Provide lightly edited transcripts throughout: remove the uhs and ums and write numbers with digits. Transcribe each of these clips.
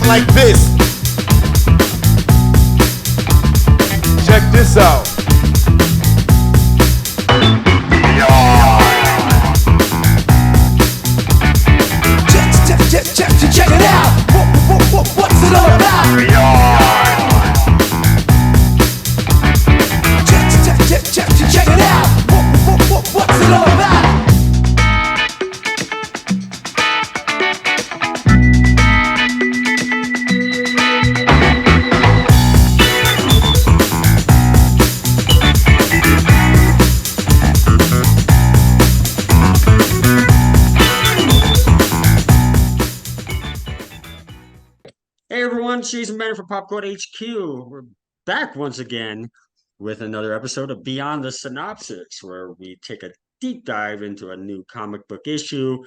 like this. Check this out. Check it out. What's it all about? Check it out. What's it all about? Hey everyone, TahoeJBennett for Popcorn HQ. We're back once again with another episode of Beyond the Synopsis, where we take a deep dive into a new comic book issue,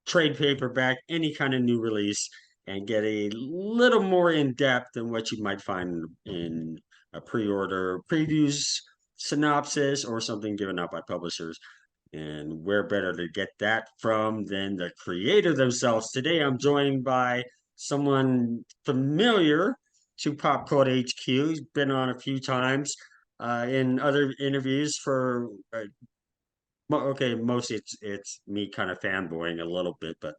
trade paperback, any kind of new release, and get a little more in depth than what you might find in a pre-order previews synopsis or something given out by publishers. And where better to get that from than the creator themselves? Today I'm joined by someone familiar to Pop Cult HQ. He's been on a few times in other interviews for okay, mostly it's me kind of fanboying a little bit, but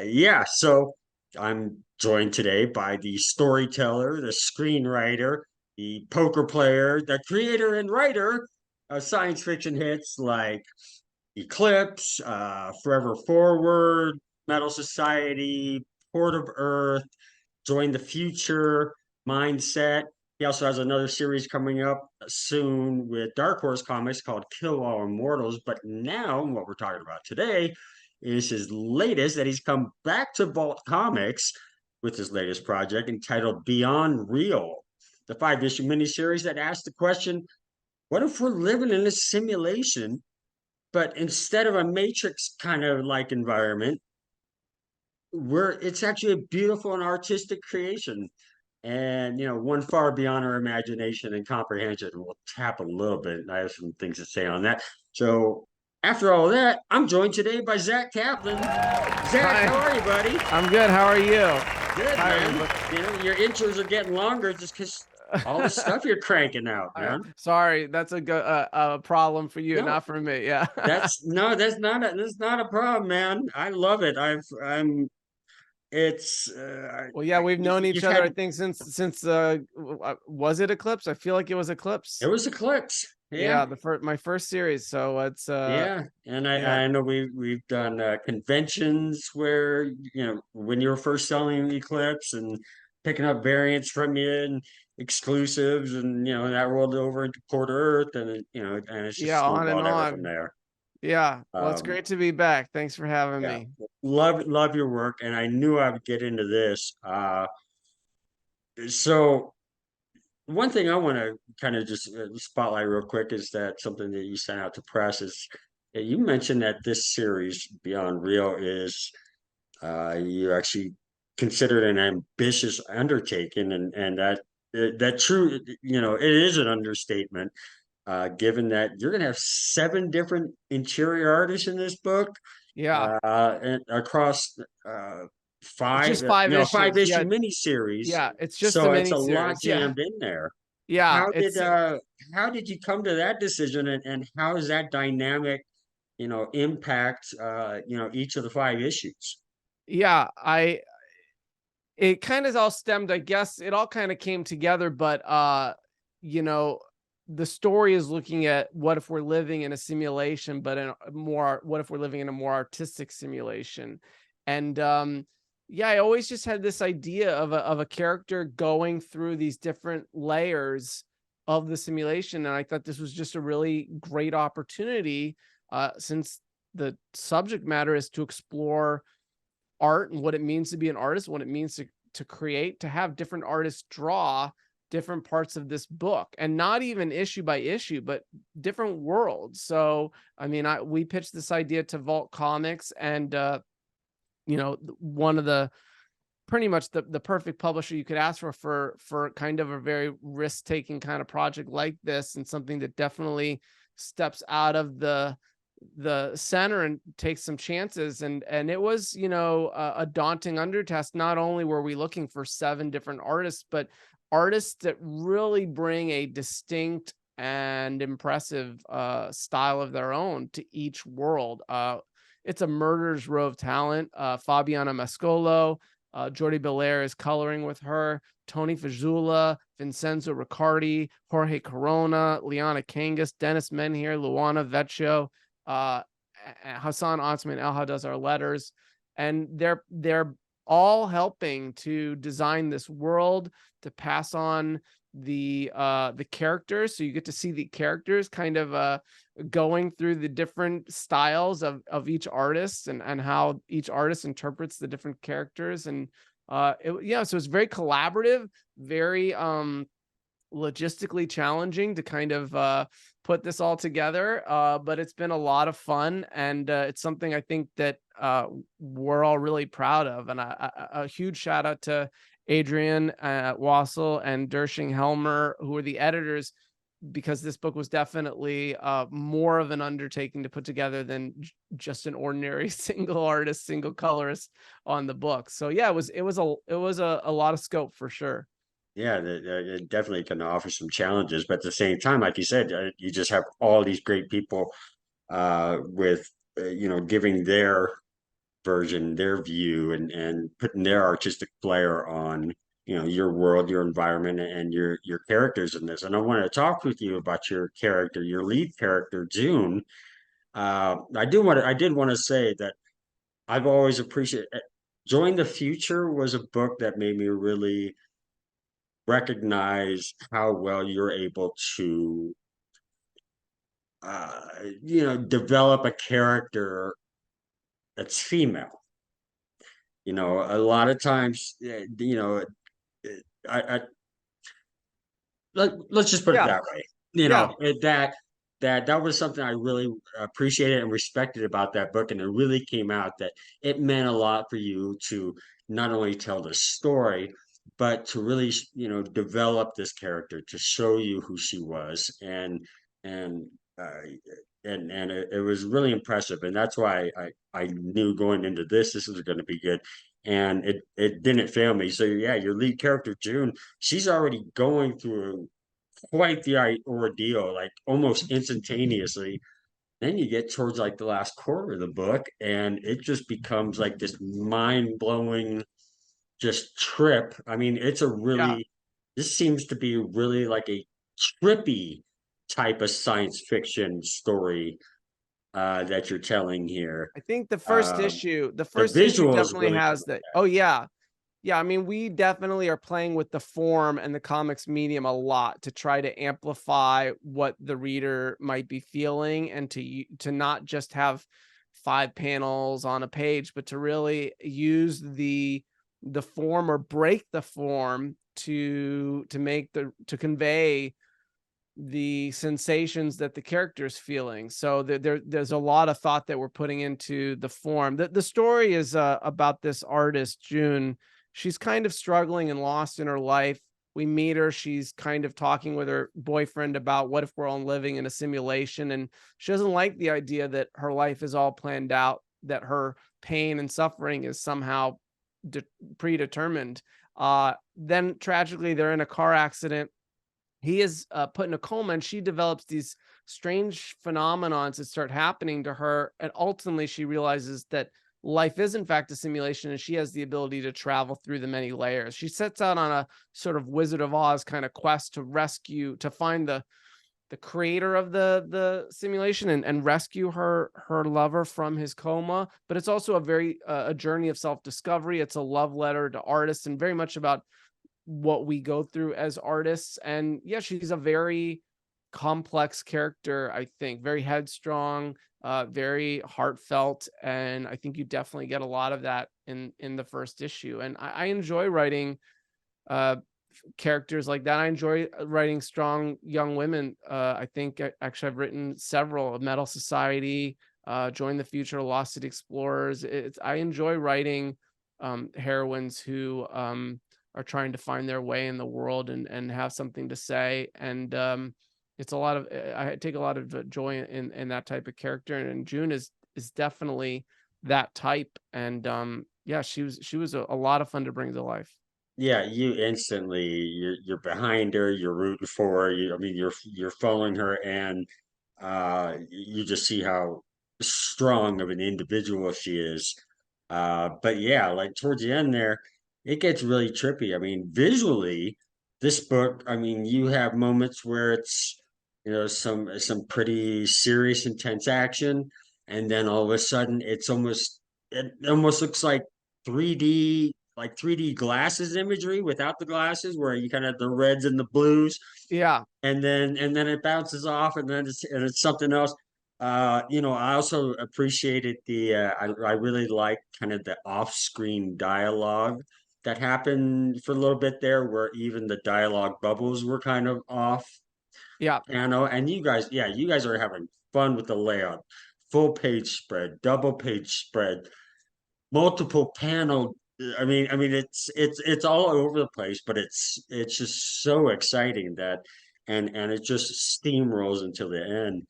yeah, so I'm joined today by the storyteller, the screenwriter, the poker player, the creator and writer of science fiction hits like Eclipse, Forever Forward, Metal Society, Port of Earth, Join the Future, Mindset. He also has another series coming up soon with Dark Horse Comics called Kill All Immortals. But now, what we're talking about today is his latest, that he's come back to Vault Comics with his latest project entitled Beyond Real, the 5-issue miniseries that asks the question, what if we're living in a simulation, but instead of a Matrix kind of like environment, it's actually a beautiful and artistic creation, and one far beyond our imagination and comprehension. We'll tap a little bit. I have some things to say on that. So after all that, I'm joined today by Zack Kaplan. Zack, Hi. How are you, buddy? I'm good. How are you? Good, Hi, man. Your intros are getting longer just because all the stuff you're cranking out, man. Sorry, that's a problem for you, not for me. Yeah. That's not a problem, man. I love it. Well, yeah, we've known each other, I think, since was it Eclipse? I feel like it was Eclipse. It was Eclipse. Yeah, my first series. So it's yeah, and I know we've done conventions where when you were first selling Eclipse and picking up variants from you and exclusives, and that rolled over into Port Earth, and and it's just on and ever on from there. Yeah, well, it's great to be back. Thanks for having me. Love your work, and I knew I would get into this. So one thing I want to kind of just spotlight real quick is that something that you sent out to press is that you mentioned that this series Beyond Real is you actually considered an ambitious undertaking, and that true it is an understatement, given that you're going to have 7 different interior artists in this book. Yeah. And across 5 just 5 issues. 5-issue miniseries. Yeah, it's just so a it's a lot miniseries. jammed in there. Yeah. How did you come to that decision, and how does that dynamic impact each of the 5 issues? Yeah, it kind of all stemmed, I guess it all kind of came together, but the story is looking at what if we're living in a simulation, but what if we're living in a more artistic simulation. And yeah, I always just had this idea of a character going through these different layers of the simulation, and I thought this was just a really great opportunity, since the subject matter is to explore art and what it means to be an artist, what it means to create, to have different artists draw different parts of this book, and not even issue by issue, but different worlds. So, I mean, we pitched this idea to Vault Comics, and one of the pretty much the perfect publisher you could ask for kind of a very risk-taking kind of project like this, and something that definitely steps out of the the center and take some chances. And it was, you know, a daunting undertask. Not only were we looking for 7 different artists, but artists that really bring a distinct and impressive style of their own to each world. It's a murderer's row of talent. Fabiana Mascolo, Jordi Belair is coloring with her, Tony Fajula, Vincenzo Riccardi, Jorge Corona, Liana Kangas, Dennis Menhir, Luana Vecchio, Hassan Osman Elha does our letters, and they're all helping to design this world, to pass on the characters, so you get to see the characters kind of going through the different styles of each artist, and how each artist interprets the different characters. And so it's very collaborative, very logistically challenging to kind of put this all together, but it's been a lot of fun, and it's something I think that we're all really proud of. And a huge shout out to Adrian Wassel and Dershing Helmer, who are the editors, because this book was definitely more of an undertaking to put together than just an ordinary single artist, single colorist on the book. So yeah, it was a lot of scope for sure. Yeah, it definitely can offer some challenges, but at the same time, like you said, you just have all these great people with giving their version, their view, and putting their artistic flair on your world, your environment, and your characters in this. And I want to talk with you about your character, your lead character, June. I did want to say that I've always appreciated. Join the Future was a book that made me really recognize how well you're able to develop a character that's female. A lot of times, I let's just put it Yeah, that way. yeah. That was something I really appreciated and respected about that book, and it really came out that it meant a lot for you to not only tell the story, but to really develop this character, to show you who she was, and uh, and it was really impressive, and that's why I knew going into this was going to be good, and it didn't fail me. So yeah, your lead character June, she's already going through quite the ordeal, like almost instantaneously. Then you get towards like the last quarter of the book, and it just becomes like this mind blowing just trip. I mean, Yeah. this seems to be really like a trippy type of science fiction story that you're telling here. I think Um, the the first issue visuals definitely really come has that. Oh yeah. Yeah, I mean, we definitely are playing with the form and the comics medium a lot to try to amplify what the reader might be feeling, and to not just have 5 panels on a page, but to really use the form, or break the form, to convey the sensations that the character's feeling. So there's a lot of thought that we're putting into the form. The story is about this artist, June. She's kind of struggling and lost in her life. We meet her. She's kind of talking with her boyfriend about what if we're all living in a simulation. And she doesn't like the idea that her life is all planned out, that her pain and suffering is somehow predetermined. Then tragically, they're in a car accident. He is put in a coma, and she develops these strange phenomenons that start happening to her. And ultimately, she realizes that life is, in fact, a simulation, and she has the ability to travel through the many layers. She sets out on a sort of Wizard of Oz kind of quest to find the creator of the simulation, and rescue her lover from his coma. But it's also a journey of self-discovery. It's a love letter to artists, and very much about what we go through as artists. And yeah, she's a very complex character, I think, very headstrong, very heartfelt, and I think you definitely get a lot of that in the first issue. And I enjoy writing characters like that. I enjoy writing strong young women. I think actually I've written several: Metal Society, Join the Future, Lost City Explorers. I enjoy writing heroines who are trying to find their way in the world, and have something to say. And It's a lot of, I take a lot of joy in that type of character, and June is definitely that type. And yeah, she was a lot of fun to bring to life. Yeah, you instantly you're behind her, you're rooting for her. I mean, you're following her, and you just see how strong of an individual she is. But yeah, like towards the end there, it gets really trippy. I mean, visually, this book, I mean, you have moments where it's, some pretty serious, intense action, and then all of a sudden it almost looks like 3D glasses imagery without the glasses, where you kind of have the reds and the blues, Yeah. and then it bounces off, and then it's something else. I also appreciated I really like kind of the off-screen dialogue that happened for a little bit there, where even the dialogue bubbles were kind of off. Yeah. And you guys are having fun with the layout. Full page spread, double page spread, multiple panel. I mean, it's all over the place, but it's just so exciting and it just steamrolls until the end.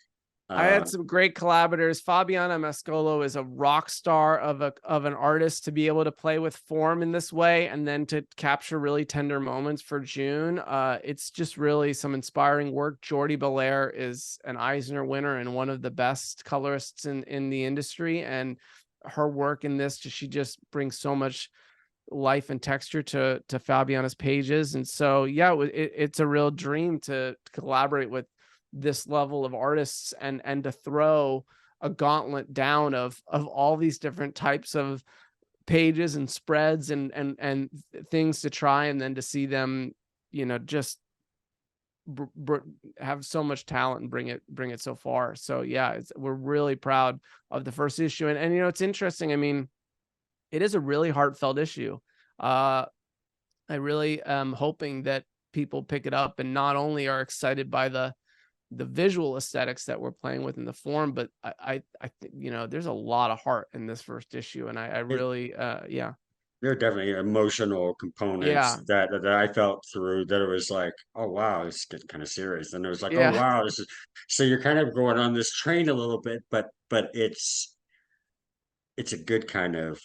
I Uh, had some great collaborators. Fabiana Mascolo is a rock star of an artist to be able to play with form in this way, and then to capture really tender moments for June. It's just really some inspiring work. Jordi Belair is an Eisner winner and one of the best colorists in the industry, and her work in this, she just brings so much life and texture to Fabiana's pages. And so yeah, it's a real dream to collaborate with this level of artists, and to throw a gauntlet down of all these different types of pages and spreads and things to try, and then to see them, just have so much talent and bring it so far. So yeah, we're really proud of the first issue. And it's interesting. I mean, it is a really heartfelt issue. Uh, I really am hoping that people pick it up and not only are excited by the visual aesthetics that we're playing with in the form, but I think, there's a lot of heart in this first issue. And I it, really, yeah, there are definitely emotional components yeah, that I felt through, that it was like, oh wow, it's getting kind of serious. And it was like, oh yeah, wow, this is so you're kind of going on this train a little bit, but it's yeah, a good good kind of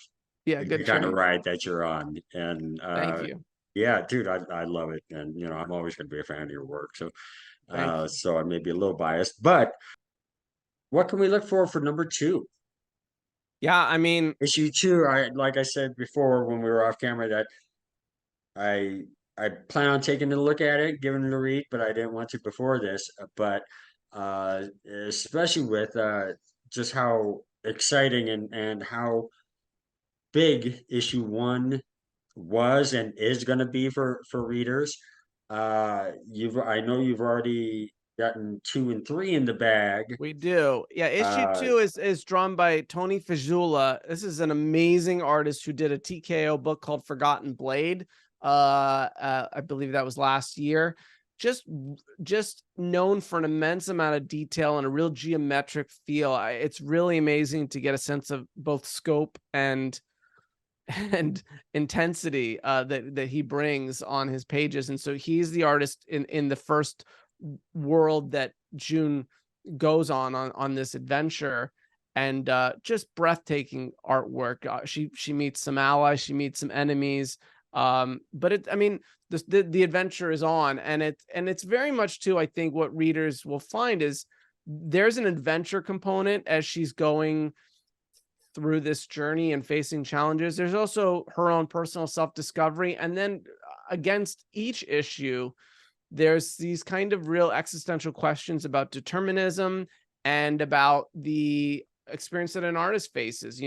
train. ride that you're on. And Thank you. yeah, dude, I love it. And I'm always gonna be a fan of your work. So Thank you. so I may be a little biased, but what can we look for number two? Yeah. I mean, Issue two, like I said before when we were off camera, that I I plan on taking a look at it, giving it a read, but I didn't want to before this. But especially with just how exciting and how big issue one was and is going to be for readers. I know you've already gotten two and three in the bag. we do. Yeah, issue Uh, two is drawn by Tony Fajula. This is an amazing artist who did a TKO book called Forgotten Blade. I believe that was last year. Just just known for an immense amount of detail and a real geometric feel. It's really amazing to get a sense of both scope and intensity that he brings on his pages. And so he's the artist in the first world that June goes on this adventure, and just breathtaking artwork. She meets some allies, she meets some enemies, but I mean, the adventure is on, and it's very much too, I think what readers will find is there's an adventure component as she's going through this journey and facing challenges. There's also her own personal self-discovery, and then against each issue there's these kind of real existential questions about determinism and about the experience that an artist faces.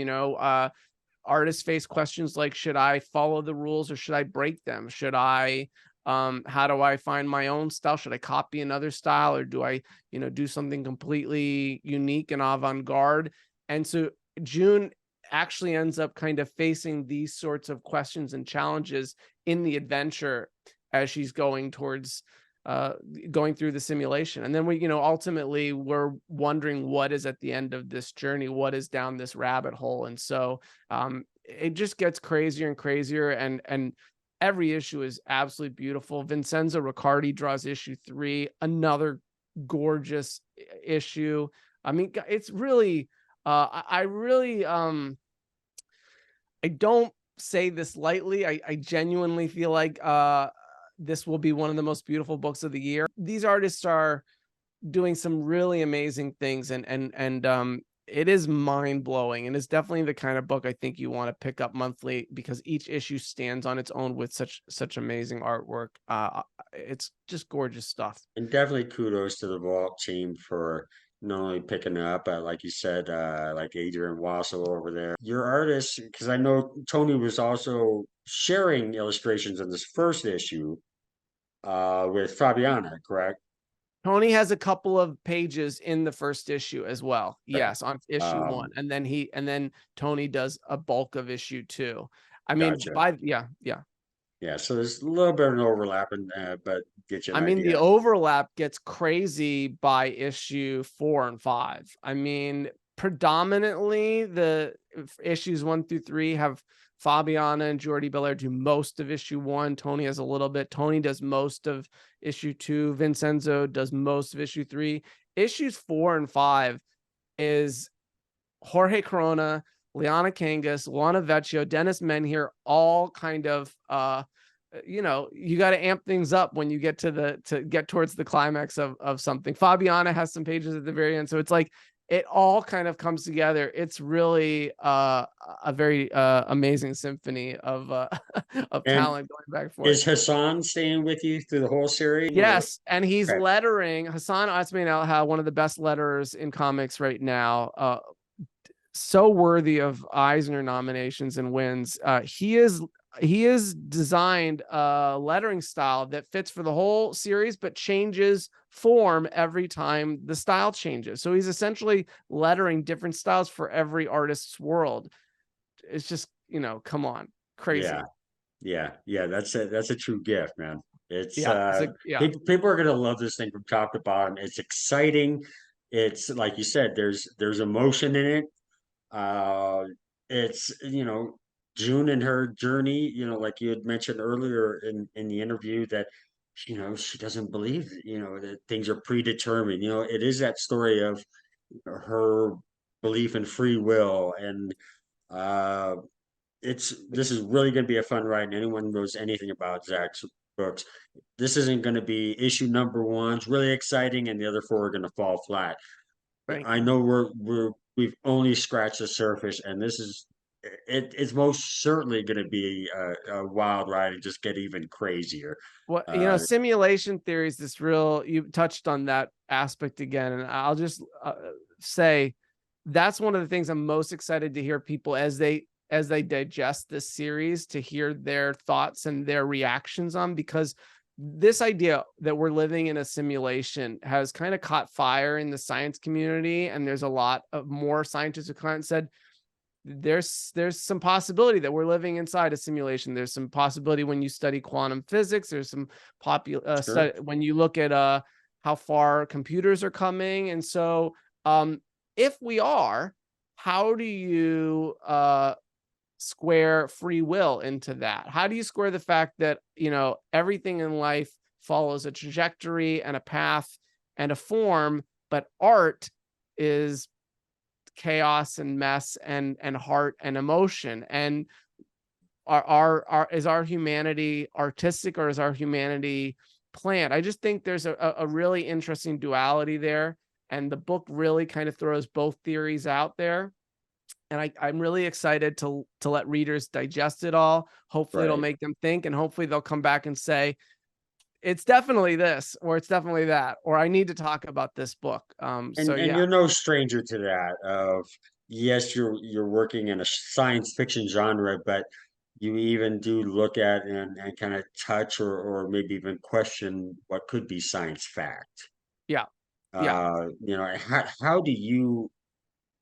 Artists face questions like, should I follow the rules or should I break them? Should I how do I find my own style? Should I copy another style, or do I do something completely unique and avant-garde? And so June actually ends up kind of facing these sorts of questions and challenges in the adventure as she's going towards going through the simulation. And then we ultimately we're wondering what is at the end of this journey, what is down this rabbit hole. And so it just gets crazier and crazier, and every issue is absolutely beautiful. Vincenzo Riccardi draws issue 3, another gorgeous issue. I mean, it's really, I really, I don't say this lightly. I genuinely feel like this will be one of the most beautiful books of the year. These artists are doing some really amazing things, and it is mind-blowing, and it's definitely the kind of book I think you want to pick up monthly, because each issue stands on its own with such amazing artwork. It's just gorgeous stuff. And definitely kudos to the Vault team for not only picking it up, but like you said, like Adrian Wassel over there. Your artist, because I know Tony was also sharing illustrations in this first issue with Fabiana, correct? Tony has a couple of pages in the first issue as well. Okay. Yes, on issue one. And then Tony does a bulk of issue two. I mean, Gotcha. yeah. Yeah, so there's a little bit of an overlap, but get you an I mean, the idea. overlap gets crazy by issue 4 and 5. I mean, predominantly the issues 1 through 3 have Fabiana and TahoeJBennett do most of issue 1. Tony has a little bit. Tony does most of issue 2. Vincenzo does most of issue 3. Issues 4 and 5 is Jorge Corona, Liana Kangas, Luana Vecchio, Dennis Menhier, all kind of you got to amp things up when you get to get towards the climax of something. Fabiana has some pages at the very end, so it's like it all kind of comes together. It's really a very amazing symphony of of And talent going back and forth. is Hassan staying with you through the whole series? Yes, and he's Okay. lettering. Hassan Otsmane, one of the best letterers in comics right now. So worthy of Eisner nominations and wins. He is designed a lettering style that fits for the whole series, but changes form every time the style changes. So he's essentially lettering different styles for every artist's world. It's just, come on, crazy. Yeah. That's a true gift, man. It's Yeah. people are gonna love this thing from top to bottom. It's exciting. It's like you said, there's emotion in it. Uh, it's June and her journey. Like you had mentioned earlier in the interview that she doesn't believe that things are predetermined. It is that story of her belief in free will, and uh, this is really going to be a fun ride. And anyone who knows anything about Zach's books, this isn't going to be issue number one. It's really exciting, and the other four are going to fall flat. Thank I you. know we've only scratched the surface, and it's most certainly going to be a wild ride and just get even crazier. Well, Uh, simulation theories, you touched on that aspect again, and I'll just say that's one of the things I'm most excited to hear people as they digest this series, to hear their thoughts and their reactions on, because this idea that we're living in a simulation has kind of caught fire in the science community, and there's a lot of more scientists who kind of said there's some possibility that we're living inside a simulation. There's some possibility when you study quantum physics. There's some sure. when you look at how far computers are coming. And so if we are, how do you square free will into that? How do you square the fact that everything in life follows a trajectory and a path and a form, but art is chaos and mess and heart and emotion? And is our humanity artistic, or is our humanity plant? I just think there's a really interesting duality there, and the book really kind of throws both theories out there. And I'm really excited to let readers digest it all. Hopefully it'll Right. make them think, and hopefully they'll come back and say, it's definitely this, or it's definitely that, or I need to talk about this book. So And yeah. you're no stranger to that. Of yes, you're working in a science fiction genre, but you even do look at and kind of touch or maybe even question what could be science fact. Yeah. Yeah. How do you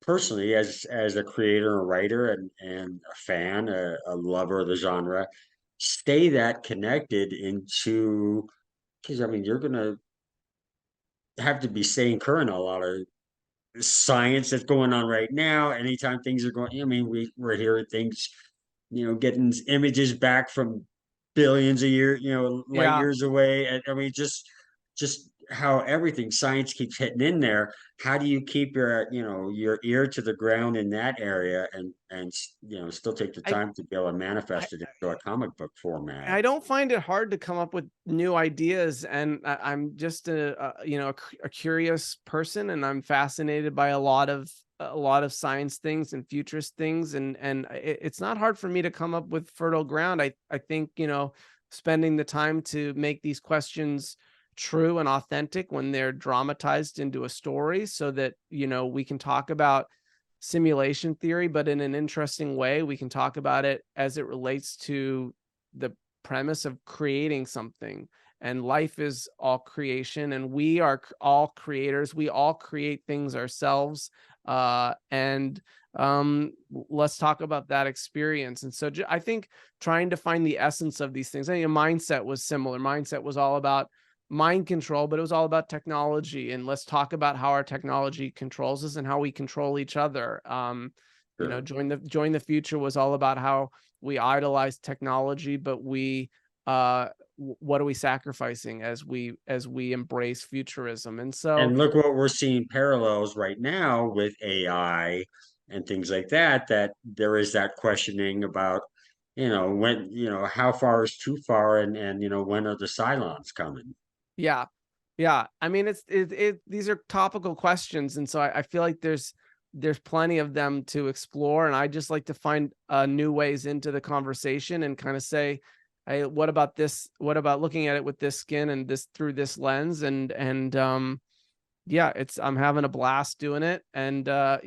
personally, as a creator, a writer, and a fan, a lover of the genre, stay that connected into, because I mean you're gonna have to be staying current on a lot of science that's going on right now. Anytime things are going, I mean, we're hearing things, getting images back from billions of years, light Yeah. years away. And I mean, just how everything science keeps hitting in there. How do you keep your, your ear to the ground in that area and still take the I, time to be able to I manifest it into a comic book format? I don't find it hard to come up with new ideas, and I'm just a curious person, and I'm fascinated by a lot of science things and futurist things, and it's not hard for me to come up with fertile ground. I think spending the time to make these questions true and authentic when they're dramatized into a story, so that we can talk about simulation theory, but in an interesting way. We can talk about it as it relates to the premise of creating something, and life is all creation, and we are all creators. We all create things ourselves, and let's talk about that experience. And so I think trying to find the essence of these things. I think Mindset was similar. Mindset was all about mind control, but it was all about technology, and let's talk about how our technology controls us and how we control each other. Sure. Join the Future was all about how we idolize technology, but what are we sacrificing as we embrace futurism? And so And look what we're seeing parallels right now with AI and things like that, that there is that questioning about, when, how far is too far, and when are the Cylons coming? yeah, yeah. I mean, these are topical questions, and so I feel like there's plenty of them to explore, and I just like to find new ways into the conversation and kind of say, hey, what about this? What about looking at it with this skin and this through this lens? And yeah, I'm having a blast doing it, and I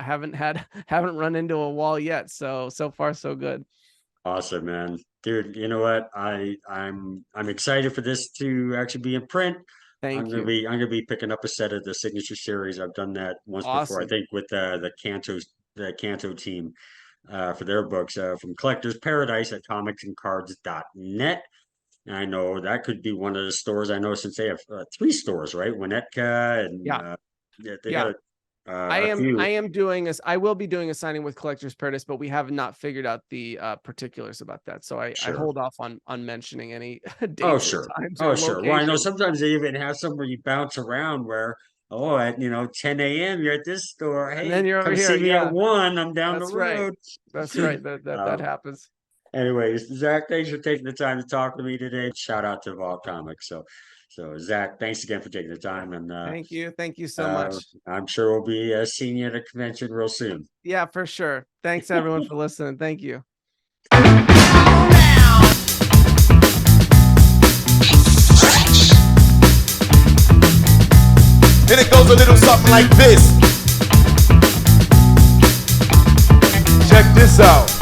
haven't run into a wall yet. So far so good. Awesome, man. Dude, you know what? I'm excited for this to actually be in print. Thank you. I'm gonna be picking up a set of the signature series. I've done that once before, I Awesome. think, with the Canto team for their books, from Collector's Paradise at comicsandcards.net. And I know that could be one of the stores. I know, since they have three stores, right? Winnetka, and Yeah. yeah, they Yeah. got a few. I will be doing a signing with Collector's Paradise, but we have not figured out the particulars about that. So I Sure. hold off on mentioning any Oh, dates or sure. times Oh, or sure. Well, I know locations. sometimes they even have somewhere you bounce around where, oh, at 10 a.m. you're at this store. And then Hey, you're over come here. see me at Yeah, 1. I'm down the that's right. road. That's right. That Um, happens. Anyways, Zach, thanks for taking the time to talk to me today. Shout out to Vault Comics. So Zach, thanks again for taking the time, and Thank you. Thank you so much. I'm sure we'll be seeing you at a convention real soon. Yeah, for sure. Thanks everyone for listening. Thank you. And it goes a little something like this. Check this out.